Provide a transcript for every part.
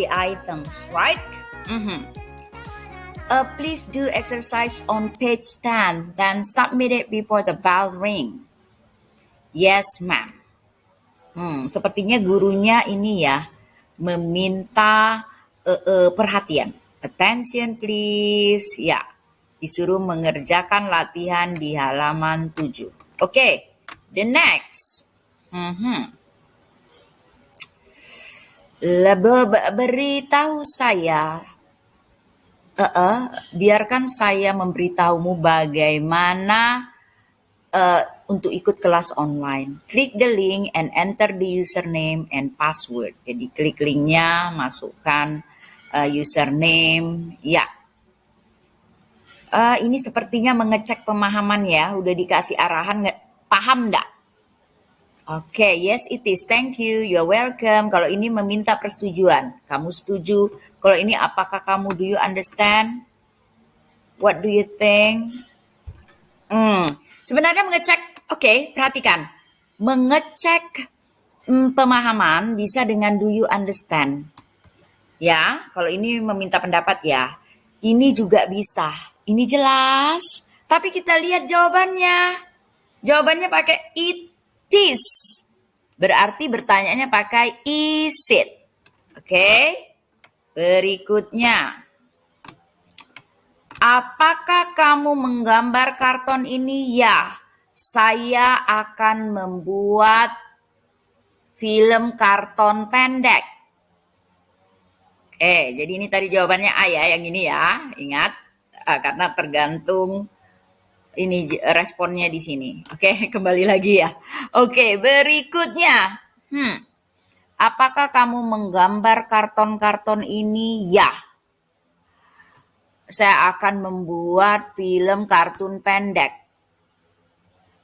the items, right? Mhm. Please do exercise on page 10, then submit it before the bell ring. Yes, ma'am. Sepertinya gurunya ini ya meminta perhatian. Attention please. Ya, disuruh mengerjakan latihan di halaman 7. Oke, the next. Beritahu saya, biarkan saya memberitahumu bagaimana untuk ikut kelas online. Klik the link and enter the username and password. Jadi klik linknya, masukkan username. Ya, ini sepertinya mengecek pemahaman ya. Udah dikasih arahan, paham nggak? Oke, yes it is. Thank you. You're welcome. Kalau ini meminta persetujuan. Kamu setuju? Kalau ini apakah kamu, do you understand? What do you think? Sebenarnya mengecek, oke, perhatikan. Mengecek pemahaman bisa dengan do you understand. Ya, kalau ini meminta pendapat ya. Ini juga bisa. Ini jelas. Tapi kita lihat jawabannya. Jawabannya pakai it is. Berarti bertanyanya pakai is it. Oke. Berikutnya. Apakah kamu menggambar karton ini? Ya. Saya akan membuat film karton pendek. Oke, jadi ini tadi jawabannya A ya, yang ini ya. Ingat, karena tergantung ini responnya di sini. Oke, kembali lagi ya. Oke, berikutnya. Apakah kamu menggambar karton-karton ini? Ya. Saya akan membuat film kartun pendek.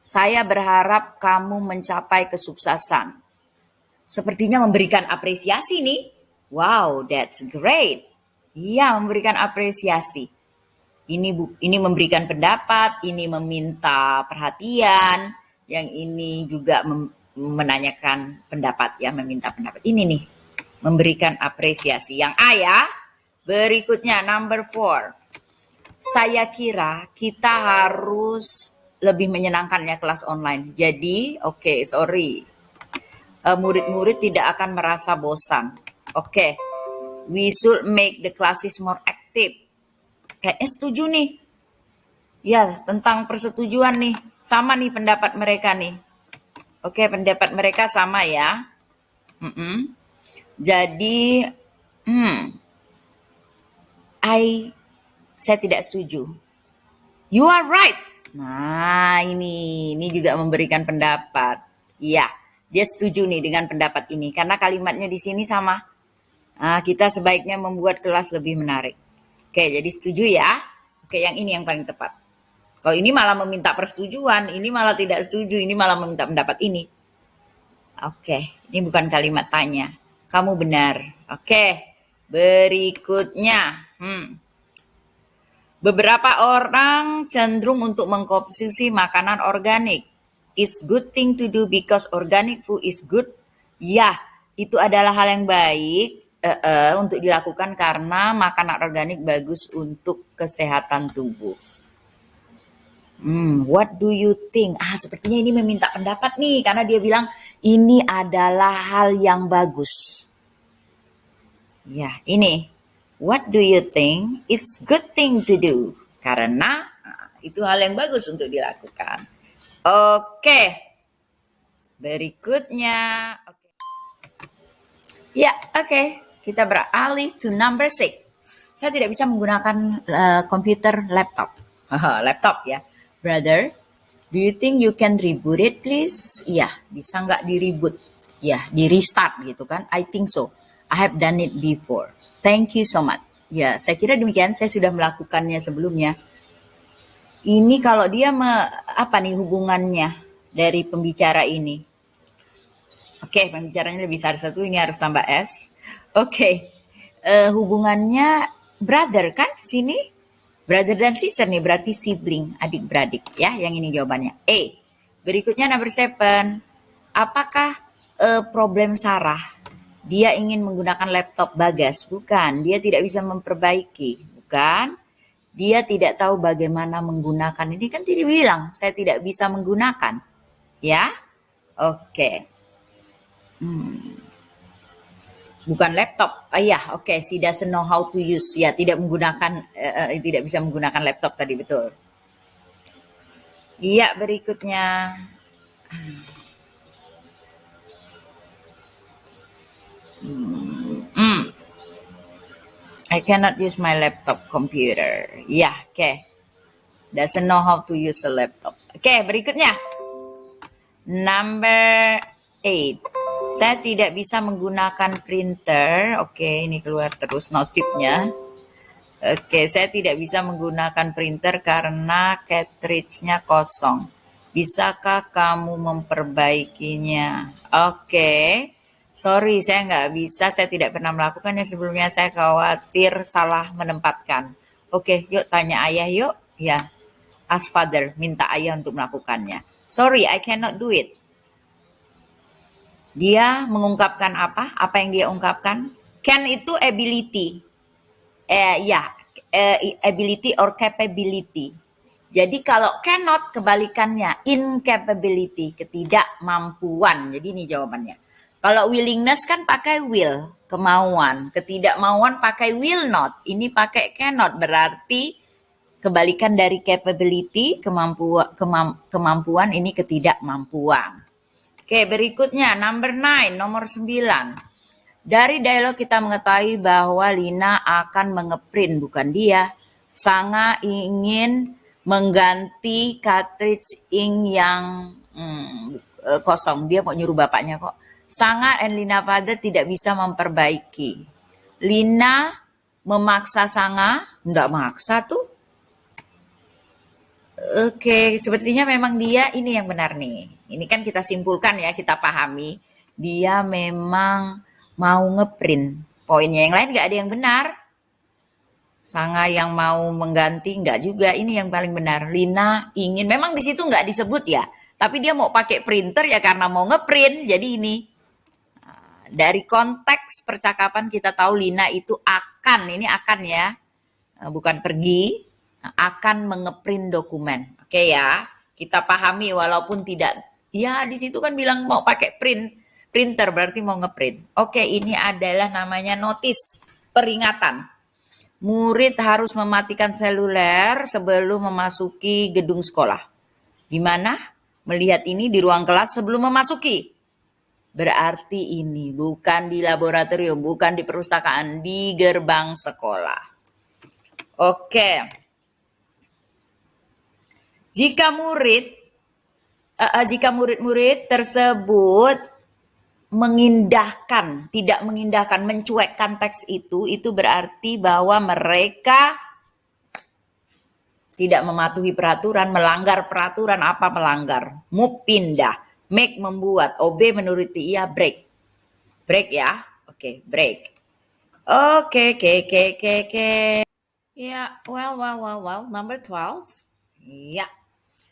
Saya berharap kamu mencapai kesuksesan. Sepertinya memberikan apresiasi nih. Wow, that's great. Iya, memberikan apresiasi. Ini memberikan pendapat, ini meminta perhatian, yang ini juga menanyakan pendapat ya, meminta pendapat. Ini nih, memberikan apresiasi. Yang A ya. Berikutnya number 4. Saya kira kita harus lebih menyenangkannya kelas online. Jadi, murid-murid tidak akan merasa bosan. We should make the classes more active. Kayaknya setuju nih. Ya, tentang persetujuan nih. Sama nih pendapat mereka nih. Pendapat mereka sama ya. Jadi, saya tidak setuju. You are right. Nah, ini juga memberikan pendapat. Iya, dia setuju nih dengan pendapat ini. Karena kalimatnya di sini sama. Kita sebaiknya membuat kelas lebih menarik. Oke, jadi setuju ya. Oke, yang ini yang paling tepat. Kalau ini malah meminta persetujuan, ini malah tidak setuju, ini malah meminta pendapat ini. Oke, ini bukan kalimat tanya. Kamu benar. Oke, berikutnya. Beberapa orang cenderung untuk mengkonsumsi makanan organik. It's good thing to do because organic food is good. Ya, itu adalah hal yang baik untuk dilakukan karena makanan organik bagus untuk kesehatan tubuh. What do you think? Sepertinya ini meminta pendapat nih, karena dia bilang ini adalah hal yang bagus. Ya, ini. What do you think? It's good thing to do. Karena itu hal yang bagus untuk dilakukan. Oke. Berikutnya. Oke. Kita beralih to number 6. Saya tidak bisa menggunakan komputer laptop. Laptop ya. Brother, do you think you can reboot it please? Ya, bisa nggak di-reboot? Ya, di-restart gitu kan. I think so. I have done it before. Thank you so much. Ya, saya kira demikian. Saya sudah melakukannya sebelumnya. Ini kalau dia apa nih hubungannya dari pembicara ini? Oke, pembicaranya lebih satu, ini harus tambah S. Oke, hubungannya brother kan sini? Brother dan sister nih, berarti sibling, adik-beradik ya. Yang ini jawabannya. Berikutnya number 7. Apakah problem Sarah? Dia ingin menggunakan laptop Bagas, bukan. Dia tidak bisa memperbaiki, bukan. Dia tidak tahu bagaimana menggunakan. Ini kan tidak bilang, saya tidak bisa menggunakan. Ya, oke. Bukan laptop. Ya, oke. She doesn't know how to use. Ya, tidak menggunakan, tidak bisa menggunakan laptop tadi, betul. Iya, berikutnya. I cannot use my laptop computer. Ya, oke. Doesn't know how to use a laptop. Oke, berikutnya. Number 8. Saya tidak bisa menggunakan printer. Oke, ini keluar terus notifnya. Oke, saya tidak bisa menggunakan printer karena cartridge-nya kosong. Bisakah kamu memperbaikinya? Oke, sorry saya nggak bisa, saya tidak pernah melakukannya sebelumnya, saya khawatir salah menempatkan. Oke, yuk tanya ayah yuk. Ya, ask father, minta ayah untuk melakukannya. Sorry, I cannot do it. Dia mengungkapkan apa? Apa yang dia ungkapkan? Can itu ability. Ability or capability. Jadi kalau cannot kebalikannya incapability, ketidakmampuan. Jadi ini jawabannya. Kalau willingness kan pakai will, kemauan. Ketidakmauan pakai will not. Ini pakai cannot, berarti kebalikan dari capability, kemampuan ini ketidakmampuan. Oke, berikutnya number 9, nomor 9. Dari dialog kita mengetahui bahwa Lina akan mengeprint, bukan dia. Sanga ingin mengganti cartridge ink yang kosong. Dia mau nyuruh bapaknya kok. Sanga and Lina father tidak bisa memperbaiki. Lina memaksa Sanga, enggak maksa tuh. Oke, sepertinya memang dia ini yang benar nih. Ini kan kita simpulkan ya, kita pahami. Dia memang mau ngeprint. Poinnya yang lain nggak ada yang benar. Sanga yang mau mengganti nggak juga. Ini yang paling benar. Lina ingin, memang di situ nggak disebut ya. Tapi dia mau pakai printer ya karena mau ngeprint. Jadi ini. Dari konteks percakapan kita tahu Lina itu akan, ini akan ya. Bukan pergi, akan mengeprint dokumen. Oke ya, kita pahami walaupun tidak, ya di situ kan bilang mau pakai printer berarti mau ngeprint. Oke, ini adalah namanya notis, peringatan. Murid harus mematikan seluler sebelum memasuki gedung sekolah. Di mana? Melihat ini di ruang kelas sebelum memasuki. Berarti ini bukan di laboratorium, bukan di perpustakaan, di gerbang sekolah. Oke. Jika murid-murid tersebut tidak mengindahkan, mencuekkan teks itu berarti bahwa mereka tidak mematuhi peraturan, melanggar peraturan. Apa melanggar? Move, pindah. Make, membuat. Obey, menuruti. Iya, break. Break ya. Oke, break. Oke. Ya, well. Number 12. Ya.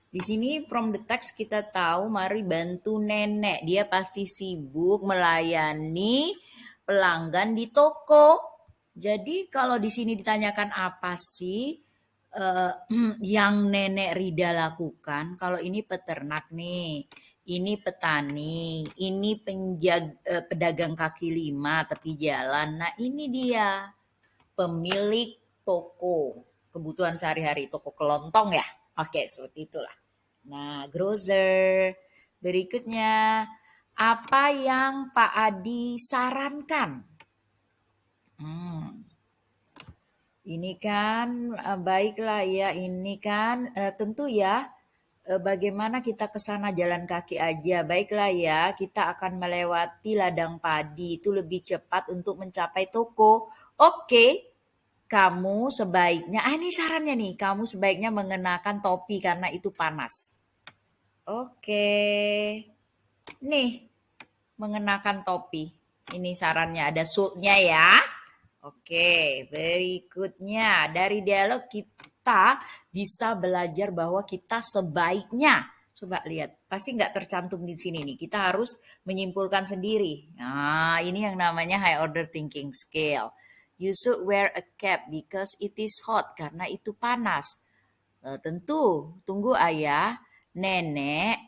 Di sini from the text kita tahu mari bantu nenek. Dia pasti sibuk melayani pelanggan di toko. Jadi kalau di sini ditanyakan apa sih yang nenek Rida lakukan? Kalau ini peternak nih, ini petani, ini pedagang kaki lima tepi jalan. Nah ini dia pemilik toko kebutuhan sehari-hari, toko kelontong ya. Oke, seperti itulah. Nah, grocer. Berikutnya, apa yang Pak Adi sarankan? Ini kan baiklah ya, ini kan tentu ya bagaimana kita ke sana jalan kaki aja. Baiklah ya, kita akan melewati ladang padi, itu lebih cepat untuk mencapai toko. Oke. Kamu sebaiknya, ini sarannya nih, kamu sebaiknya mengenakan topi karena itu panas. Oke. Nih, mengenakan topi. Ini sarannya, ada suitnya ya. Oke, berikutnya dari dialog kita bisa belajar bahwa kita sebaiknya Coba lihat, pasti nggak tercantum di sini nih. Kita harus menyimpulkan sendiri. Nah, ini yang namanya high order thinking skill. You should wear a cap because it is hot, karena itu panas. Tentu, tunggu ayah, nenek,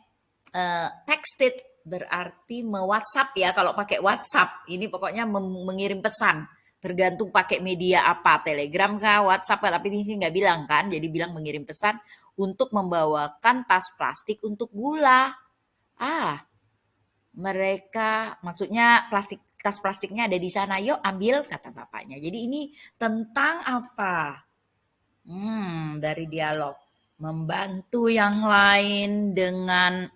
texted berarti me-WhatsApp ya, kalau pakai WhatsApp. Ini pokoknya mengirim pesan. Tergantung pakai media apa, Telegram kah, WhatsApp kah, tapi ini sih nggak bilang kan, jadi bilang mengirim pesan untuk membawakan tas plastik untuk gula. Ah, mereka maksudnya tas plastiknya ada di sana, yuk ambil kata bapaknya. Jadi ini tentang apa? Dari dialog. Membantu yang lain dengan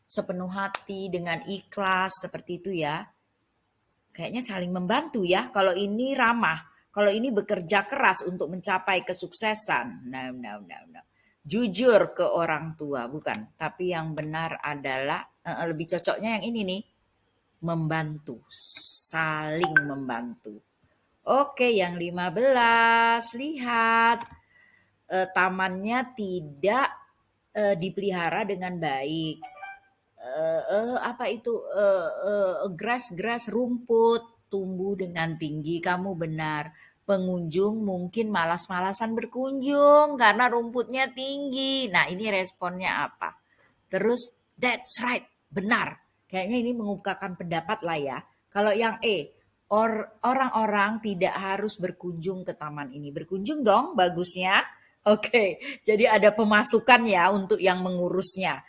sepenuh hati, dengan ikhlas, seperti itu ya. Kayaknya saling membantu ya. Kalau ini ramah, kalau ini bekerja keras untuk mencapai kesuksesan. No. Jujur ke orang tua, bukan. Tapi yang benar adalah, lebih cocoknya yang ini nih, membantu. Saling membantu. Oke, yang 15, lihat. Tamannya tidak dipelihara dengan baik. Apa itu, grass rumput tumbuh dengan tinggi, kamu benar. Pengunjung mungkin malas-malasan berkunjung karena rumputnya tinggi. Nah, ini responnya apa? Terus, that's right, benar. Kayaknya ini mengungkapkan pendapat lah ya. Kalau yang E, orang-orang tidak harus berkunjung ke taman ini. Berkunjung dong, bagusnya. Oke, jadi ada pemasukan ya untuk yang mengurusnya.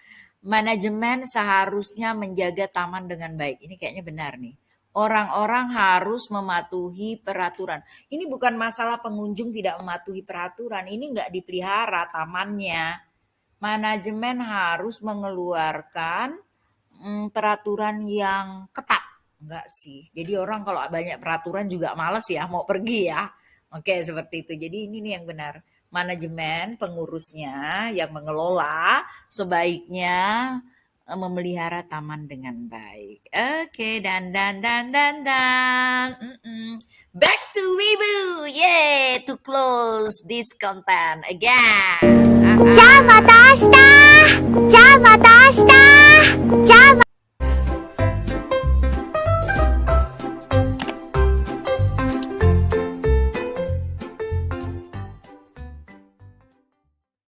Manajemen seharusnya menjaga taman dengan baik. Ini kayaknya benar nih. Orang-orang harus mematuhi peraturan. Ini bukan masalah pengunjung tidak mematuhi peraturan. Ini nggak dipelihara tamannya. Manajemen harus mengeluarkan peraturan yang ketat. Enggak sih. Jadi orang kalau banyak peraturan juga males ya mau pergi ya. Oke, seperti itu. Jadi ini nih yang benar. Manajemen pengurusnya yang mengelola sebaiknya memelihara taman dengan baik. Oke, dan. Back to Wibu. Yay, to close this content again. じゃあまた明日じゃあまた明日じゃあ